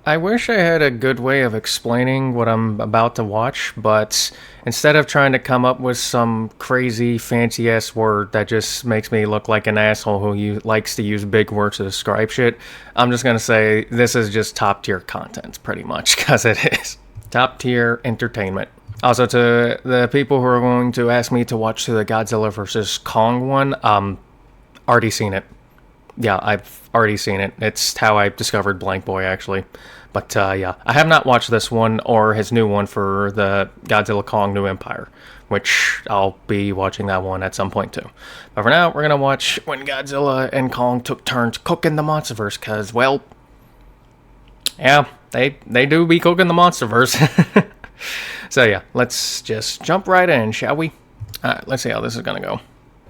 I wish I had a good way of explaining what I'm about to watch, but instead of trying to come up with some crazy fancy ass word that just makes me look like an asshole likes to use big words to describe shit, I'm just gonna say this is just top tier content, pretty much, because it is. Top tier entertainment. Also, to the people who are going to ask me to watch the Godzilla vs. Kong one, already seen it. Yeah, I've already seen it. It's how I discovered BlankBoy, actually. But yeah, I have not watched this one or his new one for the Godzilla Kong New Empire, which I'll be watching that one at some point too. But for now, we're gonna watch when Godzilla and Kong took turns cooking the Monsterverse, cause well, yeah, they do be cooking the Monsterverse. So yeah, let's just jump right in, shall we? Alright, let's see how this is gonna go.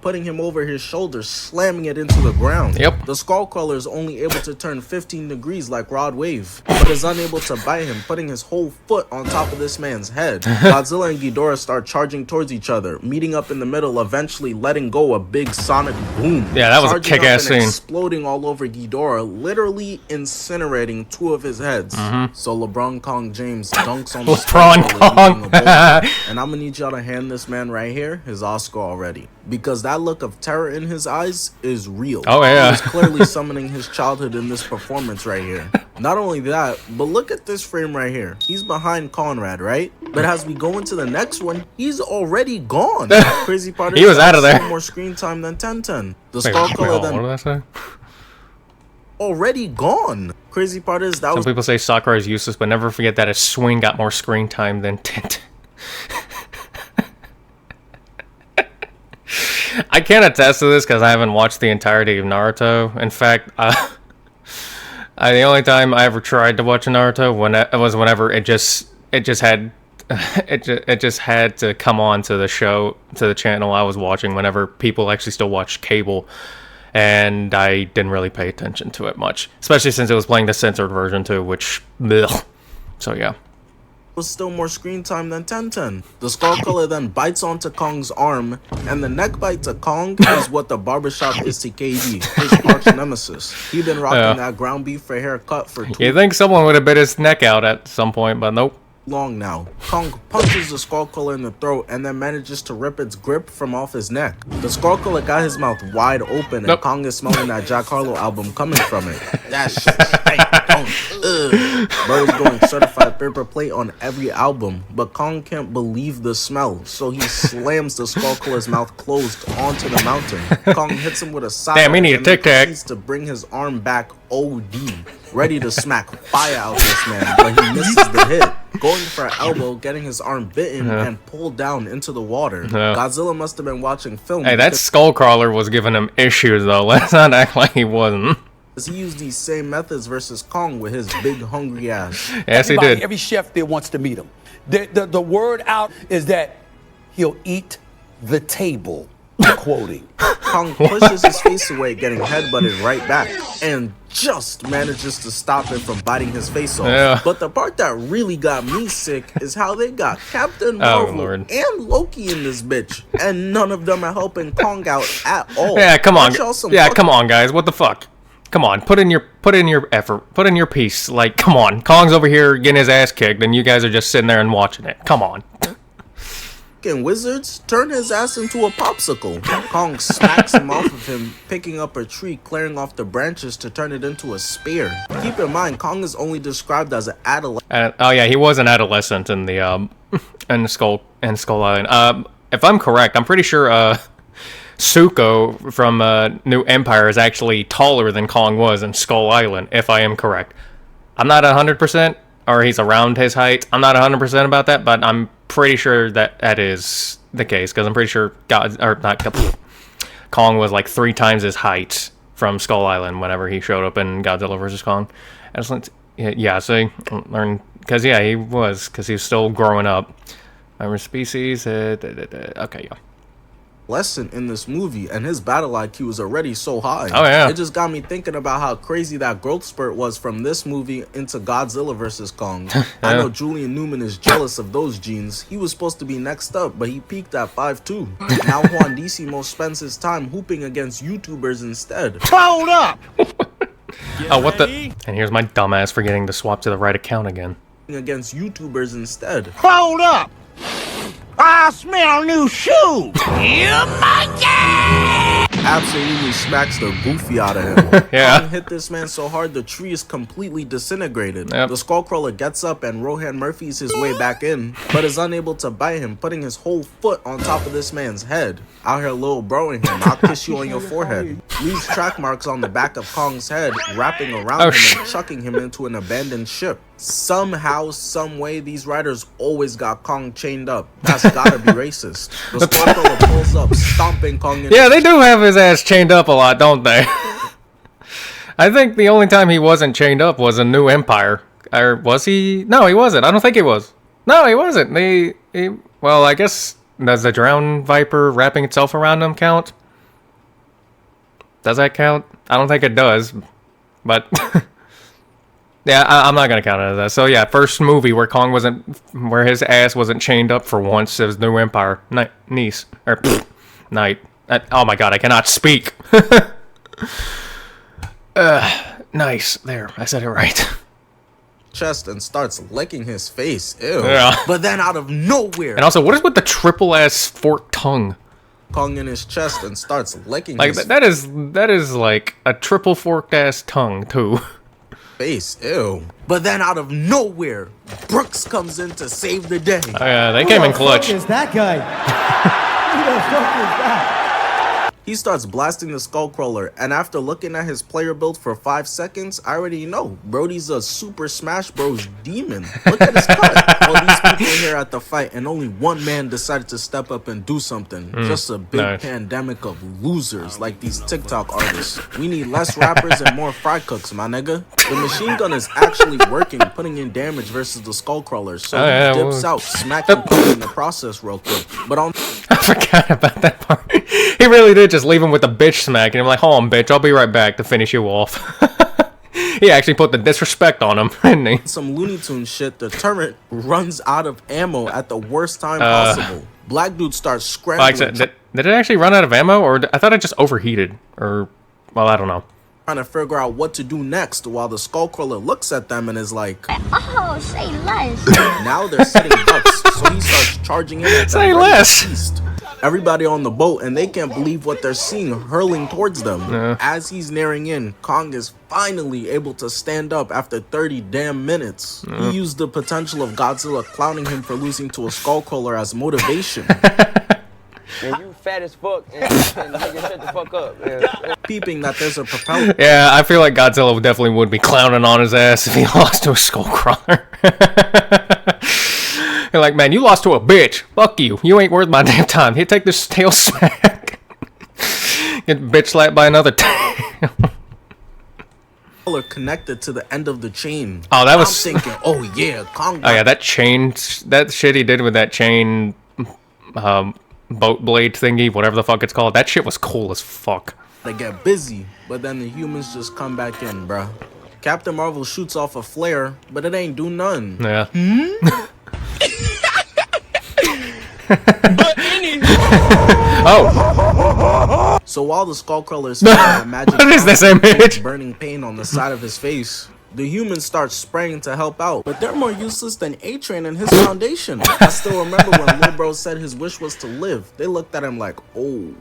Putting him over his shoulder, slamming it into the ground. Yep. The skullcrawler is only able to turn 15 degrees like Rod Wave, but is unable to bite him, putting his whole foot on top of this man's head. Godzilla and Ghidorah start charging towards each other, meeting up in the middle, eventually letting go a big sonic boom. Yeah, that was a Charging kick-ass up and scene. exploding all over Ghidorah, literally incinerating two of his heads. So LeBron Kong James dunks on the LeBron skullcrawler Kong. using a boulder. And I'm gonna need y'all to hand this man right here his Oscar already, because that look of terror in his eyes is real. Oh, yeah. He's clearly summoning his childhood in this performance right here. Not only that, but look at this frame right here. He's behind Conrad, right? But as we go into the next one, he's already gone. Crazy part is He was out of that there. more screen time than 1010. The Wait, skullcrawler what then did I say? already gone. Crazy part is that Some was people say Sakura is useless, but never forget that a swing got more screen time than Tint. I can't attest to this because I haven't watched the entirety of Naruto. In fact, the only time I ever tried to watch Naruto was whenever it just had it just had to come on to the channel I was watching whenever people actually still watched cable, and I didn't really pay attention to it much, especially since it was playing the censored version too, which bleh. So yeah. was still more screen time than 1010. The skullcrawler then bites onto Kong's arm, and the neck bite to Kong is what the barbershop is to KD, his arch nemesis. He'd been rocking that ground beef for haircut for too You think someone would have bit his neck out at some point, but nope. long now. Kong punches the skullcrawler in the throat and then manages to rip its grip from off his neck. The skullcrawler got his mouth wide open, and Nope. Kong is smelling that Jack Harlow album coming from it. That shit stank. Bird's going certified paper plate on every album, but Kong can't believe the smell, so he slams the skullcrawler's mouth closed onto the mountain. Kong hits him with a side Damn, we need a and then tic tac. proceeds to bring his arm back OD, ready to smack fire out this man, but he misses the hit, going for an elbow, getting his arm bitten and pulled down into the water. Godzilla must have been watching film. Hey, that skullcrawler was giving him issues though. Let's not act like he wasn't. because he used these same methods versus Kong with his big hungry ass. Yes, he Everybody, did. every chef there wants to meet him. The word out is that he'll eat the table. Quoting. Kong pushes his face away, getting headbutted right back, and just manages to stop it from biting his face off. Yeah. But the part that really got me sick is how they got Captain Oh, Marvel Lord. and Loki in this bitch, and none of them are helping Kong out at all. Yeah, come on. Aren't y'all some Yeah, fucking come on, guys. What the fuck? Come on, put in your effort, put in your piece. Like, come on. Kong's over here getting his ass kicked, and you guys are just sitting there and watching it. Come on. wizards? Turn his ass into a popsicle. Kong smacks him off of him, picking up a tree, clearing off the branches to turn it into a spear. Keep in mind, Kong is only described as an adolescent. Oh yeah, he was an adolescent in the Skull Island. If I'm correct, I'm pretty sure Suko from New Empire is actually taller than Kong was in Skull Island. If I am correct, I'm not 100%, or he's around his height. I'm not 100% about that, but I'm pretty sure that is the case, because I'm pretty sure Kong was like 3 times his height from Skull Island whenever he showed up in Godzilla vs. Kong. Yeah, so because yeah, he was still growing up. Remember species. Okay, yeah. In this movie, and his battle IQ is already so high. Oh, yeah. It just got me thinking about how crazy that growth spurt was from this movie into Godzilla vs. Kong. I know Julian Newman is jealous of those genes. He was supposed to be next up, but he peaked at 5'2". Now Juan Decimo spends his time hooping against YouTubers instead. Hold up! Oh, what the? And here's my dumbass forgetting to swap to the right account again. Against YouTubers instead. Hold up! I smell new shoes! You monkey! Absolutely smacks the goofy out of him. Yeah. Kong hit this man so hard the tree is completely disintegrated. Yep. The skullcrawler gets up and Rohan Murphy's his way back in, but is unable to bite him, putting his whole foot on top of this man's head. Out here little broing him, I'll kiss you on your forehead. Leaves track marks on the back of Kong's head, wrapping around him and chucking him into an abandoned ship. Somehow, some way, these riders always got Kong chained up. That's gotta be racist. The skullcrawler pulls up, stomping Kong in. Yeah, they do have his ass chained up a lot, don't they? I think the only time he wasn't chained up was in New Empire. Or was he? No, he wasn't. I don't think he was. No, he wasn't. Well, I guess, does the drowned viper wrapping itself around him count? Does that count? I don't think it does. But, yeah, I'm not going to count it as that. So, yeah, first movie where where his ass wasn't chained up for once, it was New Empire. Nice. Oh my god, I cannot speak. Nice. There, I said it right. Chest and starts licking his face. Ew. Yeah. But then out of nowhere, And also, what is with the triple ass forked tongue? Kong in his chest and starts licking Like his that is like a triple forked ass tongue too. face. Ew. But then out of nowhere, Brooks comes in to save the day. Oh yeah, they came in clutch. Who the fuck is that guy? Who the fuck is that? He starts blasting the skullcrawler, and after looking at his player build for 5 seconds, I already know Brody's a Super Smash Bros. Demon. Look at his cut. All these people here at the fight, and only one man decided to step up and do something. Just a big nice. pandemic of losers like these TikTok artists. We need less rappers and more fry cooks, my nigga. The machine gun is actually working, putting in damage versus the skullcrawler, so he dips out, smacking Cody in the process real quick. But on I forgot about that part. He really did just leave him with a bitch smack, and I'm like, hold on, bitch, I'll be right back to finish you off. He actually put the disrespect on him, didn't he? some Looney Tunes shit, the turret runs out of ammo at the worst time possible. Black dude starts scrambling, Like, did it actually run out of ammo, or I thought it just overheated, or well, I don't know. trying to figure out what to do next, while the skullcrawler looks at them and is like, Oh, say less. now they're setting ducks, so he starts charging in at them, Say ready to less. feast. Everybody on the boat, and they can't believe what they're seeing hurling towards them. As he's nearing in, Kong is finally able to stand up after 30 damn minutes. He used the potential of Godzilla clowning him for losing to a skullcrawler as motivation. Man, you fat as fuck, and nigga, shut the fuck up, man. Peeping that there's a propeller Yeah, I feel like Godzilla definitely would be clowning on his ass if he lost to a skullcrawler. You're like, man, you lost to a bitch. Fuck you. You ain't worth my damn time. Here, take this tail smack. Get bitch slapped by another tail. connected to the end of the chain. Oh, that was... I'm thinking, oh yeah, Kong. Oh yeah, that chain, that shit he did with that chain, boat blade thingy, whatever the fuck it's called. That shit was cool as fuck. They get busy, but then the humans just come back in, bruh. Captain Marvel shoots off a flare, but it ain't do none. Yeah. Oh. So while the skullcrawler is feeling that magic, What is this image? burning pain on the side of his face, the humans start spraying to help out, but they're more useless than A-Train and his foundation. I still remember when Lil Bro said his wish was to live. They looked at him like, oh,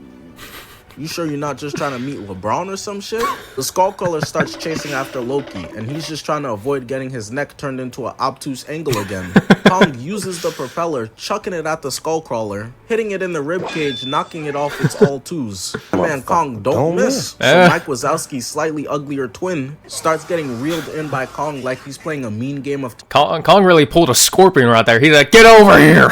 you sure you're not just trying to meet LeBron or some shit? The skullcrawler starts chasing after Loki, and he's just trying to avoid getting his neck turned into an obtuse angle again. Kong uses the propeller, chucking it at the skullcrawler, hitting it in the ribcage, knocking it off its all twos. Man, Kong don't miss. So Mike Wazowski's slightly uglier twin starts getting reeled in by Kong like he's playing a mean game of Kong really pulled a scorpion right there. He's like, get over here.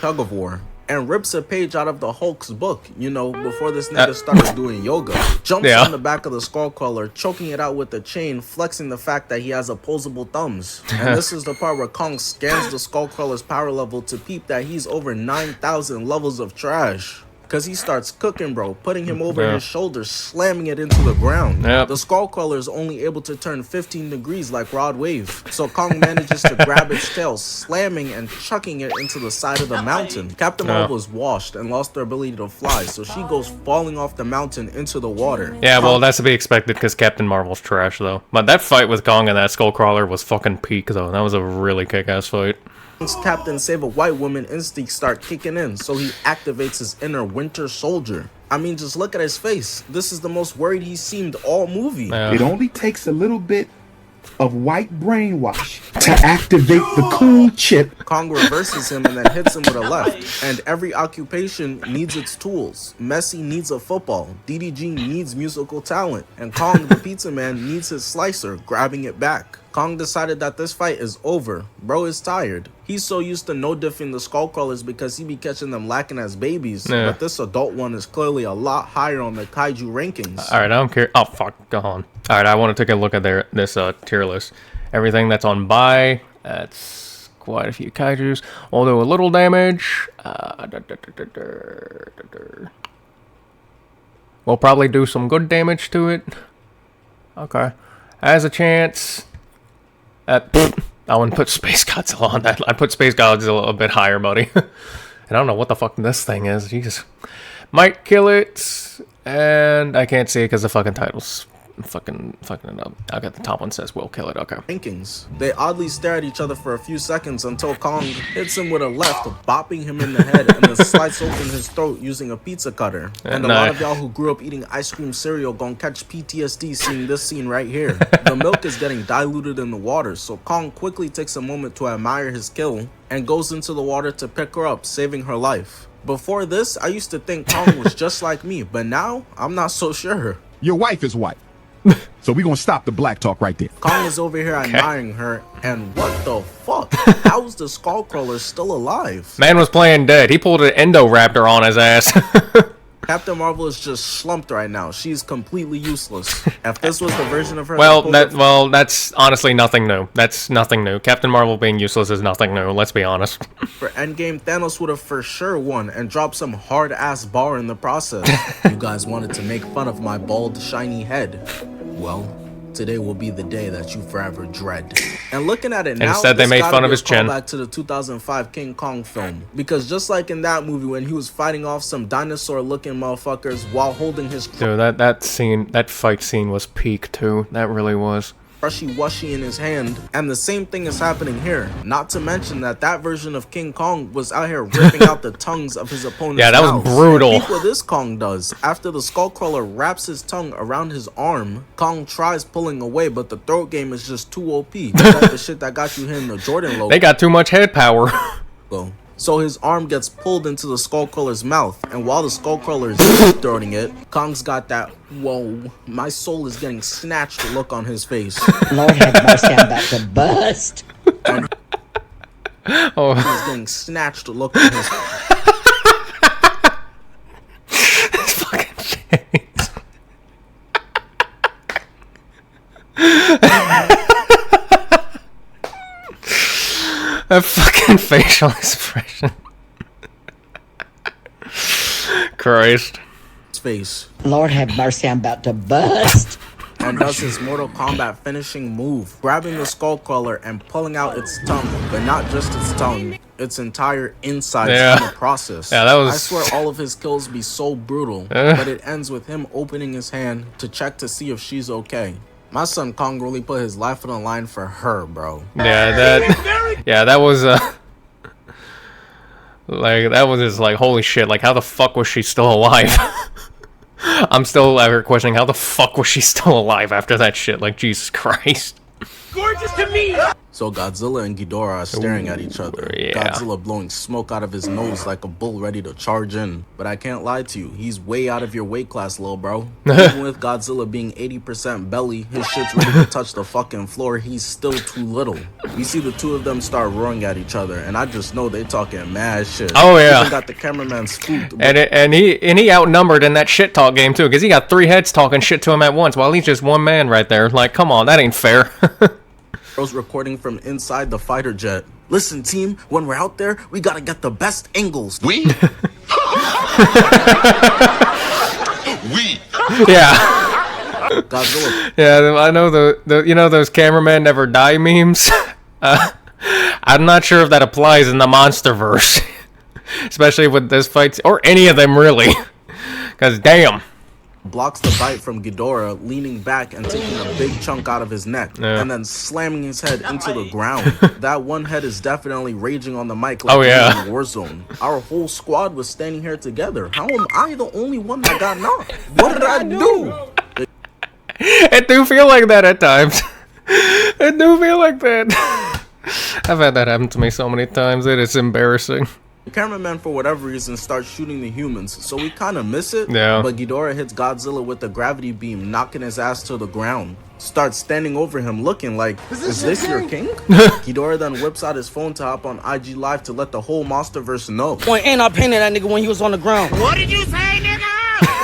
tug of war. And rips a page out of the Hulk's book, you know, before this nigga started doing yoga. Jumps on the back of the skullcrawler, choking it out with the chain, flexing the fact that he has opposable thumbs. And this is the part where Kong scans the skullcrawler's power level to peep that he's over 9,000 levels of trash. because he starts cooking bro, putting him over his shoulder, slamming it into the ground. The skullcrawler is only able to turn 15 degrees like Rod Wave, so Kong manages to grab its tail, slamming and chucking it into the side of the mountain. Captain Marvel is washed and lost her ability to fly, so she goes falling off the mountain into the water. Yeah, well, that's to be expected because Captain Marvel's trash, though. But that fight with Kong and that skullcrawler was fucking peak, though. That was a really kick-ass fight. Once Captain Save a White Woman instincts start kicking in, so he activates his inner Winter Soldier. I mean, just look at his face. This is the most worried he seemed all movie. It only takes a little bit of white brainwash to activate the cool chip. Kong reverses him and then hits him with a left. And every occupation needs its tools. Messi needs a football. DDG needs musical talent. And Kong the Pizza Man needs his slicer, grabbing it back. Kong decided that this fight is over. Bro is tired. He's so used to no-diffing the skullcrawlers because he be catching them lacking as babies. But this adult one is clearly a lot higher on the kaiju rankings. Alright, I don't care. Oh, fuck. Go on. Alright, I want to take a look at this tier list. Everything that's on buy, that's quite a few kaijus. Although a little damage. We'll probably do some good damage to it. Okay. Has a chance. I wouldn't put Space Godzilla on that. I put Space Godzilla a bit higher, buddy. And I don't know what the fuck this thing is. Jesus. Might kill it. And I can't see it because the fucking title's fucking it up. I got the top one says will kill it. Okay. Rankings. They oddly stare at each other for a few seconds until Kong hits him with a left, bopping him in the head, and then slices open his throat using a pizza cutter. And a lot of y'all who grew up eating ice cream cereal gonna catch PTSD seeing this scene right here. The milk is getting diluted in the water, so Kong quickly takes a moment to admire his kill and goes into the water to pick her up, saving her life. Before this, I used to think Kong was just like me, but now I'm not so sure. Your wife is white. So we're gonna stop the black talk right there. Kong is over here admiring her, and what the fuck? How is the skullcrawler still alive? Man was playing dead. He pulled an Endoraptor on his ass. Captain Marvel is just slumped right now. She's completely useless. If this was the version of her, that's honestly nothing new. That's nothing new. Captain Marvel being useless is nothing new. Let's be honest. For Endgame, Thanos would have for sure won and dropped some hard ass bar in the process. You guys wanted to make fun of my bald, shiny head. Well, today will be the day that you forever dread. And looking at it now, instead they made fun of his chin. Back to the 2005 King Kong film, because just like in that movie when he was fighting off some dinosaur-looking motherfuckers while holding his dude, that fight scene was peak too. That really was. Brushy wushy in his hand, and the same thing is happening here. Not to mention that version of King Kong was out here ripping out the tongues of his opponents. Yeah, that was brutal. Look what this Kong does. After the skullcrawler wraps his tongue around his arm, Kong tries pulling away, but the throat game is just too OP. That's the shit that got you hitting the Jordan logo. They got too much head power. So his arm gets pulled into the skullcrawler's mouth, and while the skullcrawler is throwing it, Kong's got that whoa, my soul is getting snatched look on his face. Lord have mercy, I'm about to bust. He's getting snatched look on his face. It's fucking shit. That fucking facial expression. Christ. Face. Lord have mercy, I'm about to bust. And does his Mortal Kombat finishing move, grabbing the skullcrawler and pulling out its tongue, but not just its tongue, its entire inside in the process. Yeah, that was... I swear all of his kills be so brutal, but it ends with him opening his hand to check to see if she's okay. My son Kong really put his life on the line for her, bro. Yeah, that was like, that was just like, holy shit, like, how the fuck was she still alive? I'm still out here questioning how the fuck was she still alive after that shit, like, Jesus Christ. Gorgeous to me! So Godzilla and Ghidorah are staring at each other. Yeah. Godzilla blowing smoke out of his nose like a bull ready to charge in. But I can't lie to you, he's way out of your weight class, lil bro. Even with Godzilla being 80% belly, his shit's ready to touch the fucking floor, he's still too little. We see the two of them start roaring at each other, and I just know they talking mad shit. Oh yeah. Even got the cameraman spooked. And he outnumbered in that shit talk game too, because he got 3 heads talking shit to him at once, while he's just one man right there. Like, come on, that ain't fair. Bro's recording from inside the fighter jet. Listen, team, when we're out there, we gotta get the best angles. We? Yeah. Godzilla Yeah, I know the you know those cameraman never die memes? I'm not sure if that applies in the Monsterverse. Especially with this fight, or any of them really. Because damn. blocks the bite from Ghidorah, leaning back and taking a big chunk out of his neck, and then slamming his head into the ground. That one head is definitely raging on the mic like in Warzone. Our whole squad was standing here together. How am I the only one that got knocked? What did I do? It do feel like that at times. It do feel like that. I've had that happen to me so many times. It is embarrassing. The cameraman, for whatever reason, starts shooting the humans, so we kind of miss it. Yeah. But Ghidorah hits Godzilla with the gravity beam, knocking his ass to the ground. Starts standing over him, looking like, is this your king? Ghidorah then whips out his phone to hop on IG Live to let the whole Monsterverse know. Boy, and I painted that nigga when he was on the ground. What did you say, nigga?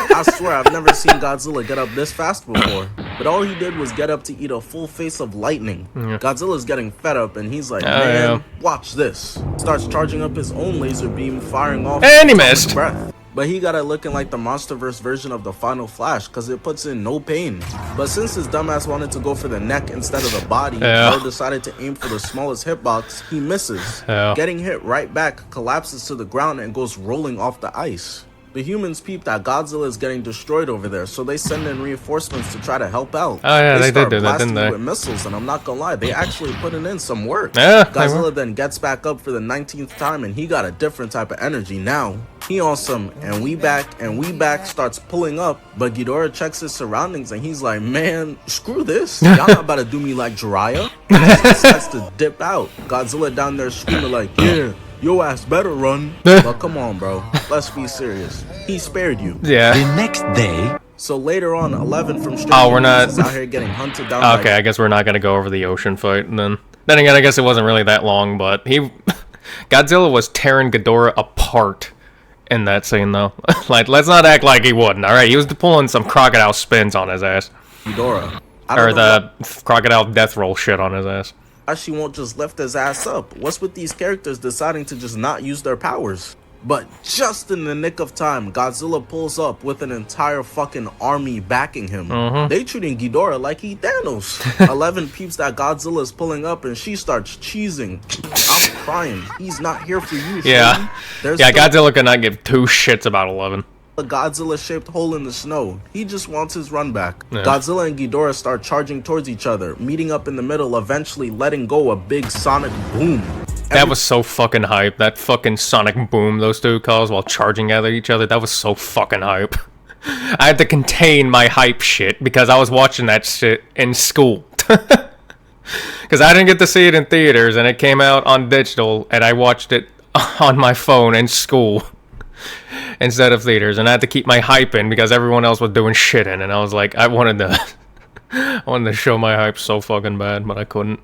I swear, I've never seen Godzilla get up this fast before. But all he did was get up to eat a full face of lightning. Godzilla's getting fed up, and he's like, man, watch this. Starts charging up his own laser beam, firing off. And he missed. Breath. But he got it looking like the Monsterverse version of the Final Flash, because it puts in no pain. But since his dumbass wanted to go for the neck instead of the body, Joe decided to aim for the smallest hitbox. He misses. Getting hit right back, collapses to the ground, and goes rolling off the ice. The humans peep that Godzilla is getting destroyed over there, so they send in reinforcements to try to help out. Oh yeah, they did start do that, didn't they? With missiles, and I'm not gonna lie, they actually putting in some work. Yeah, Godzilla then gets back up for the 19th time, and he got a different type of energy now. He on some, and we back, starts pulling up, but Ghidorah checks his surroundings, and he's like, man, screw this. Y'all not about to do me like Jiraiya. He decides to dip out. Godzilla down there screaming like, yeah, your ass better run. But come on, bro. Let's be serious. He spared you. Yeah. The next day. So later on, 11 from Stranger we're not is out here getting hunted down. Okay, I guess we're not gonna go over the ocean fight. And then again, I guess it wasn't really that long, but Godzilla was tearing Ghidorah apart in that scene, though. Like, let's not act like he wouldn't. All right, he was pulling some crocodile spins on his ass, Ghidorah. or the crocodile death roll shit on his ass. She won't just lift his ass up. What's with these characters deciding to just not use their powers? But just in the nick of time, Godzilla pulls up with an entire fucking army backing him. They treating Ghidorah like he Thanos. 11 peeps that Godzilla's pulling up, and she starts cheesing. I'm crying. He's not here for you. Yeah. Godzilla could not give two shits about 11. A Godzilla-shaped hole in the snow. He just wants his run back. Godzilla and Ghidorah start charging towards each other, meeting up in the middle, eventually letting go a big sonic boom. That was so fucking hype. That fucking sonic boom those two cause while charging at each other, that was so fucking hype. I had to contain my hype shit because I was watching that shit in school. Because I didn't get to see it in theaters, and it came out on digital, and I watched it on my phone in school instead of theaters, and I had to keep my hype in because everyone else was doing shit in, and I was like, I wanted to show my hype so fucking bad, but I couldn't.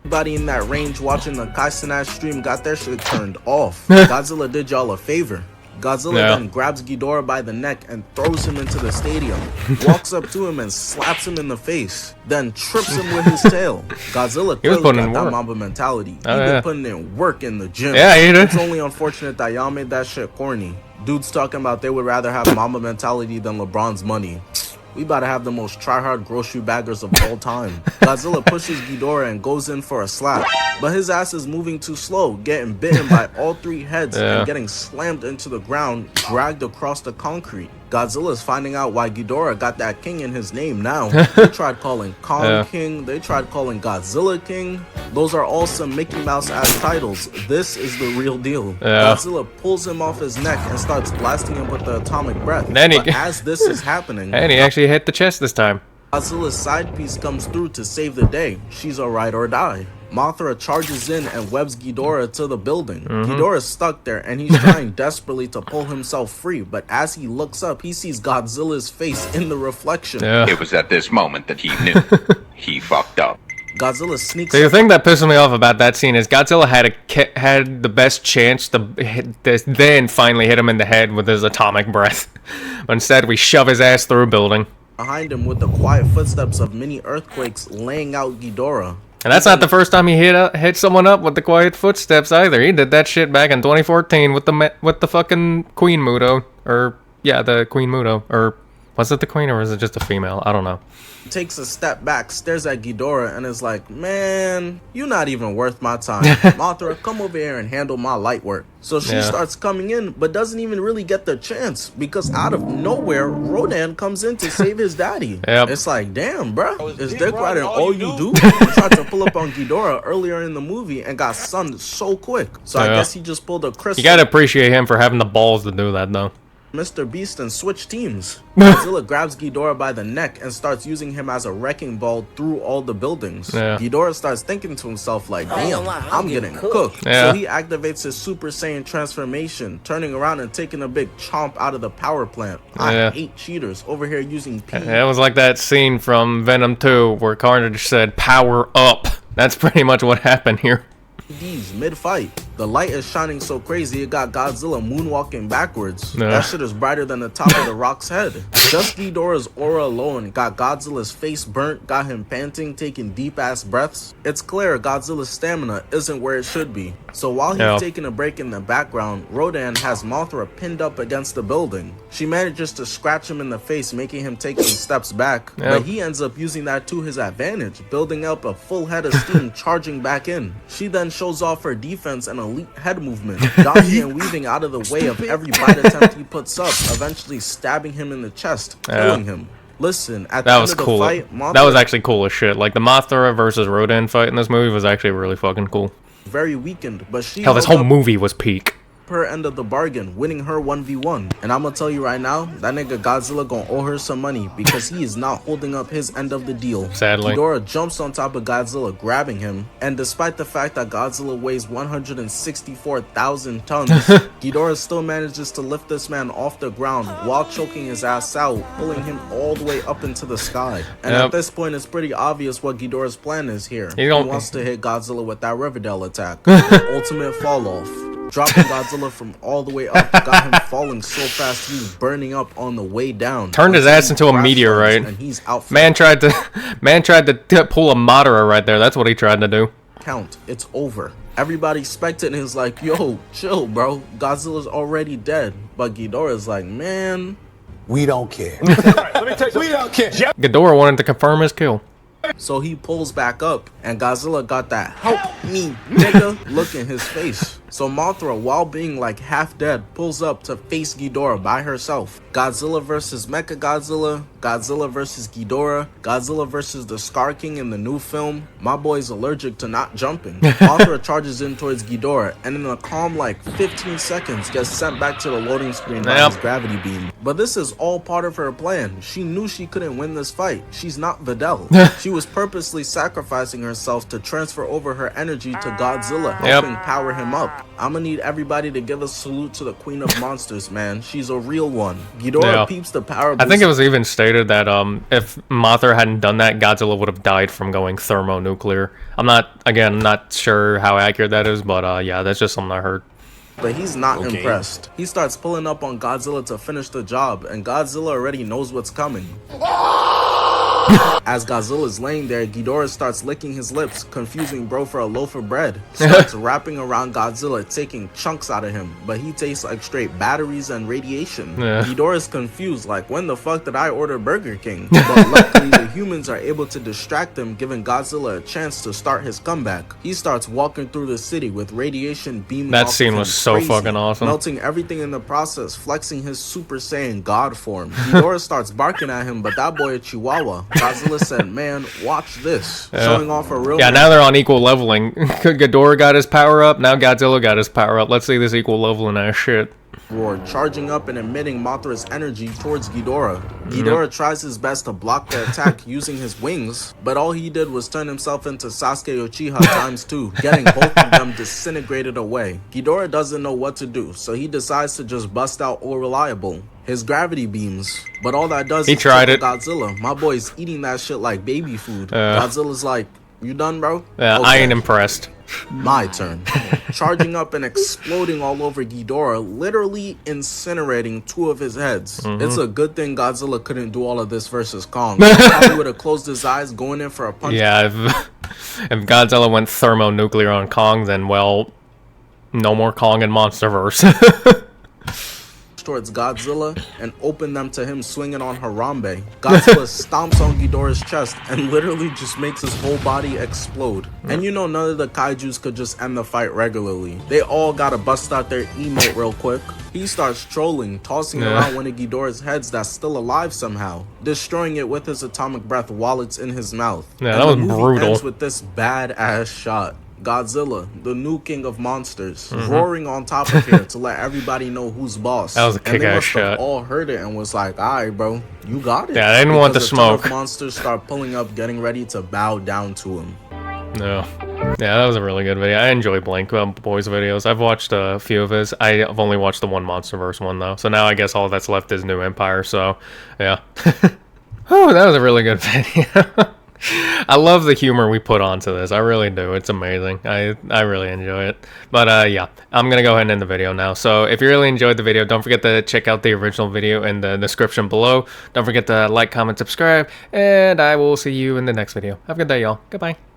Everybody in that range watching the Kaisenash stream got their shit turned off. Godzilla did y'all a favor. Godzilla then grabs Ghidorah by the neck and throws him into the stadium, walks up to him and slaps him in the face, then trips him with his tail. Godzilla clearly got that Mamba mentality. He been putting in work in the gym. Yeah, he did. It's only unfortunate that y'all made that shit corny. Dudes talking about they would rather have Mamba mentality than LeBron's money. We about to have the most try-hard grocery baggers of all time. Godzilla pushes Ghidorah and goes in for a slap, but his ass is moving too slow, getting bitten by all three heads and getting slammed into the ground, dragged across the concrete. Godzilla's finding out why Ghidorah got that king in his name now. They tried calling Kong King, they tried calling Godzilla King. Those are all some Mickey Mouse ass titles. This is the real deal. Godzilla pulls him off his neck and starts blasting him with the atomic breath. But as this is happening, and he actually hit the chest this time. Godzilla's side piece comes through to save the day. She's a ride or die. Mothra charges in and webs Ghidorah to the building. Ghidorah's stuck there, and he's trying desperately to pull himself free, but as he looks up, he sees Godzilla's face in the reflection. It was at this moment that he knew. He fucked up. Godzilla sneaks. So the thing that pisses me off about that scene is Godzilla had the best chance to then finally hit him in the head with his atomic breath. But instead, we shove his ass through a building. Behind him with the quiet footsteps of many earthquakes laying out Ghidorah. And that's not the first time he hit someone up with the quiet footsteps either. He did that shit back in 2014 with the fucking Queen Muto, or yeah, the Queen Muto, or was it the Queen or was it just a female? I don't know. Takes a step back, stares at Ghidorah, and is like, man, you're not even worth my time. Mothra, come over here and handle my light work. So she starts coming in, but doesn't even really get the chance, because out of nowhere, Rodan comes in to save his daddy. It's like, damn, bruh, is Dick Rider all you do? He tried to pull up on Ghidorah earlier in the movie and got sunned so quick. So I guess he just pulled a crystal. You gotta appreciate him for having the balls to do that, though. Mr. Beast and switch teams. Godzilla grabs Ghidorah by the neck and starts using him as a wrecking ball through all the buildings. Ghidorah starts thinking to himself like, damn, I'm getting cooked. So he activates his Super Saiyan transformation, turning around and taking a big chomp out of the power plant. I hate cheaters over here using P. It was like that scene from Venom 2 where Carnage said, power up. That's pretty much what happened here. Mid-fight. The light is shining so crazy it got Godzilla moonwalking backwards. That shit is brighter than the top of the rock's head. Just Ghidorah's aura alone got Godzilla's face burnt, got him panting, taking deep-ass breaths. It's clear Godzilla's stamina isn't where it should be. So while he's taking a break in the background, Rodan has Mothra pinned up against the building. She manages to scratch him in the face, making him take some steps back. But he ends up using that to his advantage, building up a full head of steam, charging back in. She then shows off her defense and elite head movement, dodging and weaving out of the way of every bite attempt he puts up, eventually stabbing him in the chest, killing him. Listen, at the end of the fight, Mothra, that was actually cool as shit. Like the Mothra versus Rodan fight in this movie was actually really fucking cool. Very weakened, but she this whole movie was peak. Her end of the bargain, winning her 1v1. And I'm gonna tell you right now, that nigga Godzilla gonna owe her some money because he is not holding up his end of the deal. Sadly. Ghidorah jumps on top of Godzilla, grabbing him, and despite the fact that Godzilla weighs 164,000 tons, Ghidorah still manages to lift this man off the ground while choking his ass out, pulling him all the way up into the sky. And at this point, it's pretty obvious what Ghidorah's plan is here. He wants to hit Godzilla with that Riverdale attack, the ultimate fall off. Dropping Godzilla from all the way up, got him falling so fast he was burning up on the way down. Turned his ass into a meteorite. And he's out. Man tried to pull a Mothra right there. That's what he tried to do. It's over. Everybody expected and is like, yo, chill, bro. Godzilla's already dead. But Ghidorah's like, man, we don't care. Let me tell you, we don't care. Ghidorah wanted to confirm his kill. So he pulls back up, and Godzilla got that help me nigga look in his face. So Mothra, while being like half dead, pulls up to face Ghidorah by herself. Godzilla versus Mechagodzilla, Godzilla versus Ghidorah, Godzilla versus the Scar King in the new film. My boy's allergic to not jumping. Mothra charges in towards Ghidorah, and in a calm like 15 seconds gets sent back to the loading screen by his gravity beam. But this is all part of her plan. She knew she couldn't win this fight. She's not Videl. She was purposely sacrificing herself to transfer over her energy to Godzilla, helping power him up. I'm gonna need everybody to give a salute to the Queen of Monsters, man. She's a real one. Ghidorah peeps the power boost. I think it was even stated that if Mothra hadn't done that, Godzilla would have died from going thermonuclear. I'm not sure how accurate that is, but yeah, that's just something I heard. But he's not impressed. He starts pulling up on Godzilla to finish the job, and Godzilla already knows what's coming. As Godzilla's laying there, Ghidorah starts licking his lips, confusing bro for a loaf of bread. Starts wrapping around Godzilla, taking chunks out of him, but he tastes like straight batteries and radiation. Ghidorah's confused, like, when the fuck did I order Burger King? But luckily, the humans are able to distract him, giving Godzilla a chance to start his comeback. He starts walking through the city with radiation beaming off That scene was so fucking awesome. Melting everything in the process, flexing his Super Saiyan God form. Ghidorah starts barking at him, but that boy a chihuahua. Godzilla said, man, watch this. Showing off a real now they're on equal leveling. Ghidorah got his power up, now Godzilla got his power up. Let's see this equal leveling ass shit. roar, charging up and emitting Mothra's energy towards Ghidorah. Ghidorah tries his best to block the attack using his wings, but all he did was turn himself into Sasuke Uchiha times 2, getting both of them disintegrated away. Ghidorah doesn't know what to do, so he decides to just bust out All Reliable, his gravity beams, but all that does is tried it. Godzilla. My boy's eating that shit like baby food. Godzilla's like, you done, bro? Yeah, okay. I ain't impressed. My turn. Charging up and exploding all over Ghidorah, literally incinerating 2 of his heads. It's a good thing Godzilla couldn't do all of this versus Kong. He probably would have closed his eyes going in for a punch. Yeah, If Godzilla went thermonuclear on Kong, then, well, no more Kong in Monsterverse. Towards Godzilla and open them to him swinging on Harambe. Godzilla stomps on Ghidorah's chest and literally just makes his whole body explode. And you know, none of the kaijus could just end the fight regularly. They all gotta bust out their emote real quick. He starts trolling, tossing around one of Ghidorah's heads that's still alive somehow, destroying it with his atomic breath while it's in his mouth. Yeah, and that was the movie brutal. ends with this badass shot. Godzilla, the new king of monsters, roaring on top of here to let everybody know who's boss. That was a And they kick-ass must have shot. all heard it and was like, alright bro, you got it. Yeah, they didn't want the Because a ton of smoke. monsters start pulling up, getting ready to bow down to him. No. Yeah, that was a really good video. I enjoy BlankBoy's videos. I've watched a few of his. I've only watched the one Monsterverse one, though. So now I guess all that's left is New Empire, so, yeah. Oh, that was a really good video. I love the humor we put onto this. I really do. It's amazing. I really enjoy it. But yeah, I'm going to go ahead and end the video now. So if you really enjoyed the video, don't forget to check out the original video in the description below. Don't forget to like, comment, subscribe, and I will see you in the next video. Have a good day, y'all. Goodbye.